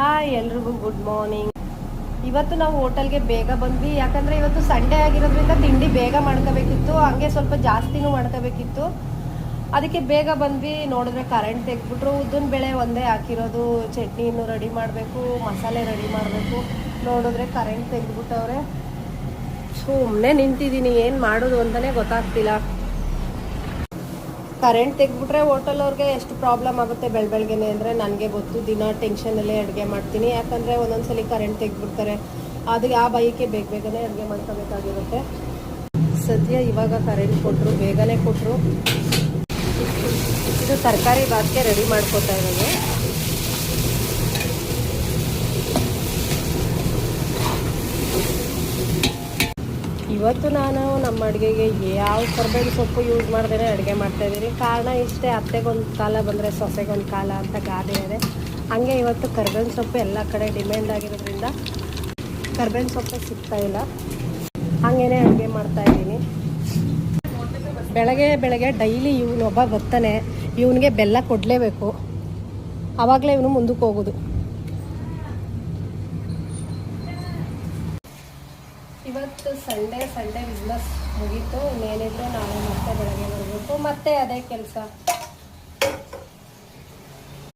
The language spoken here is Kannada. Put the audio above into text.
ಹಾಯ್ ಎಲ್ರಿಗೂ ಗುಡ್ ಮಾರ್ನಿಂಗ್. ಇವತ್ತು ನಾವು ಹೋಟೆಲ್ಗೆ ಬೇಗ ಬಂದ್ವಿ, ಯಾಕಂದರೆ ಇವತ್ತು ಸಂಡೇ ಆಗಿರೋದ್ರಿಂದ ತಿಂಡಿ ಬೇಗ ಮಾಡ್ಕೋಬೇಕಿತ್ತು, ಹಂಗೆ ಸ್ವಲ್ಪ ಜಾಸ್ತಿನೂ ಮಾಡ್ಕೋಬೇಕಿತ್ತು. ಅದಕ್ಕೆ ಬೇಗ ಬಂದ್ವಿ. ನೋಡಿದ್ರೆ ಕರೆಂಟ್ ತೆಗೆದ್ಬಿಟ್ರು. ಉದ್ದಿನ ಬೇಳೆ ಒಂದೇ ಹಾಕಿರೋದು, ಚಟ್ನಿ ಇನ್ನೂ ರೆಡಿ ಮಾಡಬೇಕು, ಮಸಾಲೆ ರೆಡಿ ಮಾಡಬೇಕು. ನೋಡಿದ್ರೆ ಕರೆಂಟ್ ತೆಗೆದ್ಬಿಟ್ಟವ್ರೆ. ಸುಮ್ಮನೆ ನಿಂತಿದ್ದೀನಿ, ಏನು ಮಾಡೋದು ಅಂತಲೇ ಗೊತ್ತಾಗ್ತಿಲ್ಲ. ಕರೆಂಟ್ ತೆಗೆದ್ಬಿಟ್ರೆ ಹೋಟೆಲ್ ಅವ್ರಿಗೆ ಎಷ್ಟು ಪ್ರಾಬ್ಲಮ್ ಆಗುತ್ತೆ ಬೆಳಗ್ಗೆನೆ ಅಂದರೆ ನನಗೆ ಗೊತ್ತು. ದಿನ ಟೆನ್ಷನಲ್ಲೇ ಅಡುಗೆ ಮಾಡ್ತೀನಿ, ಯಾಕಂದರೆ ಒಂದೊಂದ್ಸಲಿ ಕರೆಂಟ್ ತೆಗೆದ್ಬಿಡ್ತಾರೆ. ಅದು ಆ ಬೈಕೆ ಬೇಗನೆ ಅಡುಗೆ ಮಾಡ್ಕೋಬೇಕಾಗಿರುತ್ತೆ. ಸದ್ಯ ಇವಾಗ ಕರೆಂಟ್ ಕೊಟ್ಟರು, ಬೇಗನೆ ಕೊಟ್ಟರು. ಇದು ತರಕಾರಿ ಬಾತ್ಗೆ ರೆಡಿ ಮಾಡ್ಕೊತಾ ಇರೋದು. ಇವತ್ತು ನಾನು ನಮ್ಮ ಅಡುಗೆಗೆ ಯಾವ ಕರ್ಬೇವಿನ ಸೊಪ್ಪು ಯೂಸ್ ಮಾಡ್ದೇ ಅಡುಗೆ ಮಾಡ್ತಾಯಿದ್ದೀನಿ. ಕಾರಣ ಇಷ್ಟೇ, ಅತ್ತೆಗೊಂದು ಕಾಲ ಬಂದರೆ ಸೊಸೆಗೊಂದು ಕಾಲ ಅಂತ ಗಾದೆ ಇದೆ. ಹಾಗೆ ಇವತ್ತು ಕರ್ಬೇವಿನ ಸೊಪ್ಪು ಎಲ್ಲ ಕಡೆ ಡಿಮ್ಯಾಂಡ್ ಆಗಿರೋದ್ರಿಂದ ಕರ್ಬೇವಿನ ಸೊಪ್ಪು ಸಿಗ್ತಾಯಿಲ್ಲ, ಹಾಗೇ ಅಡುಗೆ ಮಾಡ್ತಾಯಿದ್ದೀನಿ. ಬೆಳಗ್ಗೆ ಡೈಲಿ ಇವನೊಬ್ಬ ಬರ್ತಾನೆ, ಇವನಿಗೆ ಬೆಲ್ಲ ಕೊಡಲೇಬೇಕು, ಆವಾಗಲೇ ಇವನು ಮುಂದಕ್ಕೆ ಹೋಗೋದು. ಇವತ್ತು ಸಂಡೇ ಬಿಸ್ನೆಸ್ ಮುಗೀತು. ಇನ್ನೇನಿದ್ರು ನಾಳೆ ಮತ್ತೆ ಬೆಳಗ್ಗೆ ಬರಬೇಕು, ಮತ್ತೆ ಅದೇ ಕೆಲಸ.